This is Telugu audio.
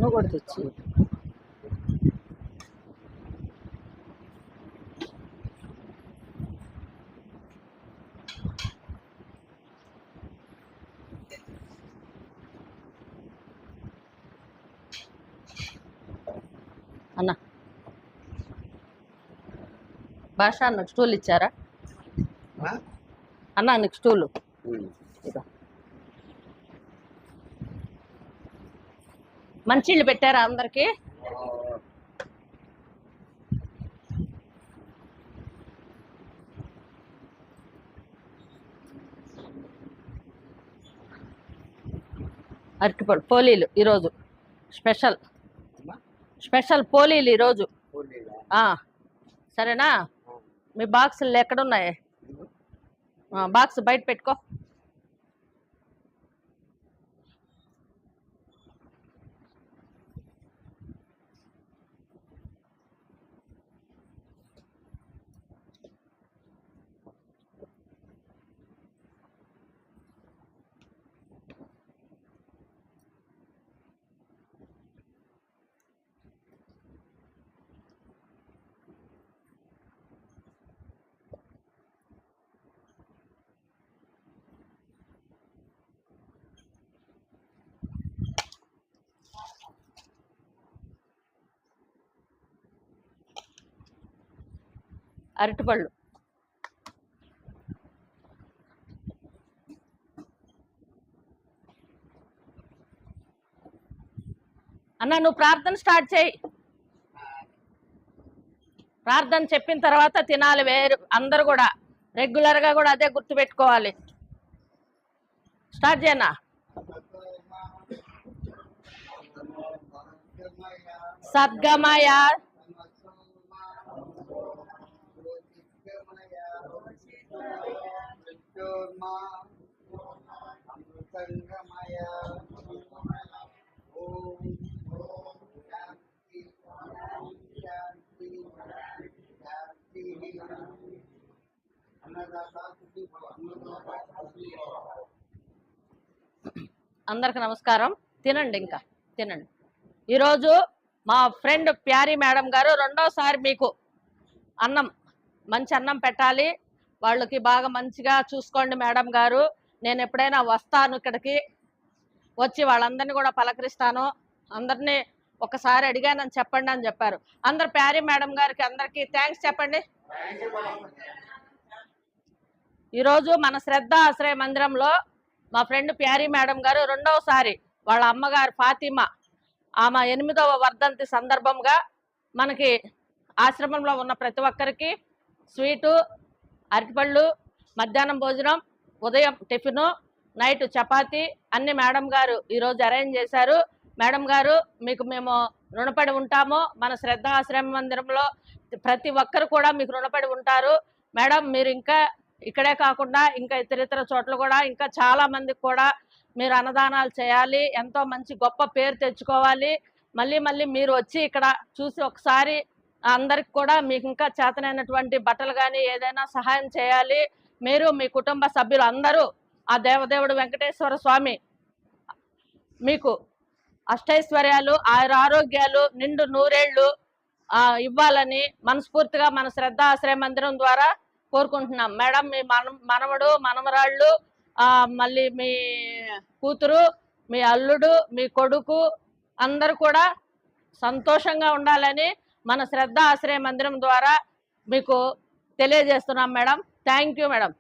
నువ్వు కూడా తెచ్చి అన్న భాష అన్నకు స్టూల్ ఇచ్చారా అన్న నీకు స్టూలు మంచిళ్ళు పెట్టారా అందరికి అరటిపళ్ళు పోలీలు ఈరోజు స్పెషల్ స్పెషల్ పోలీలు ఈరోజు సరేనా మీ బాక్సులు ఎక్కడున్నాయి బాక్స్ బయట పెట్టుకో అరటిపళ్ళు అన్న నువ్వు ప్రార్థన స్టార్ట్ చేయి ప్రార్థన చెప్పిన తర్వాత తినాలి వేరు అందరు కూడా రెగ్యులర్గా కూడా అదే గుర్తుపెట్టుకోవాలి స్టార్ట్ చేయనా సద్గమయ అందరికి నమస్కారం తినండి ఇంకా తినండి ఈరోజు మా ఫ్రెండ్ ప్యారీ మేడం గారు రెండోసారి మీకు అన్నం మంచి అన్నం పెట్టాలి వాళ్ళకి బాగా మంచిగా చూసుకోండి మేడం గారు నేను ఎప్పుడైనా వస్తాను ఇక్కడికి వచ్చి వాళ్ళందరినీ కూడా పలకరిస్తాను అందరినీ ఒకసారి అడిగానని చెప్పండి అని చెప్పారు అందరు ప్యారీ మేడం గారికి అందరికీ థ్యాంక్స్ చెప్పండి ఈరోజు మన శ్రద్ధ ఆశ్రయ మందిరంలో మా ఫ్రెండ్ ప్యారీ మేడం గారు రెండవసారి వాళ్ళ అమ్మగారు ఫాతిమా ఆమె 8వ వర్ధంతి సందర్భంగా మనకి ఆశ్రమంలో ఉన్న ప్రతి ఒక్కరికి స్వీటు అరటిపళ్ళు మధ్యాహ్నం భోజనం ఉదయం టిఫిను నైట్ చపాతీ అన్ని మేడం గారు ఈరోజు అరేంజ్ చేశారు మేడం గారు మీకు మేము రుణపడి ఉంటాము మన శ్రద్ధ ఆశ్రమ మందిరంలో ప్రతి ఒక్కరు కూడా మీకు రుణపడి ఉంటారు మేడం మీరు ఇంకా ఇక్కడే కాకుండా ఇంకా ఇతర చోట్ల కూడా ఇంకా చాలా మందికి కూడా మీరు అన్నదానాలు చేయాలి ఎంతో మంచి గొప్ప పేరు తెచ్చుకోవాలి మళ్ళీ మళ్ళీ మీరు వచ్చి ఇక్కడ చూసి ఒకసారి అందరికి కూడా మీకు ఇంకా చేతనైనటువంటి బట్టలు కానీ ఏదైనా సహాయం చేయాలి మీరు మీ కుటుంబ సభ్యులు అందరూ ఆ దేవదేవుడు వెంకటేశ్వర స్వామి మీకు అష్టైశ్వర్యాలు ఆరోగ్యాలు నిండు నూరేళ్లు ఇవ్వాలని మనస్ఫూర్తిగా మన శ్రద్ధ ఆశ్రయ మందిరం ద్వారా కోరుకుంటున్నాం మేడం మీ మనవడు మనమరాళ్ళు మళ్ళీ మీ కూతురు మీ అల్లుడు మీ కొడుకు అందరూ కూడా సంతోషంగా ఉండాలని మన శ్రద్ధ ఆశ్రయ మందిరం ద్వారా మీకు తెలియజేస్తున్నాం మేడం థ్యాంక్ యూ మేడం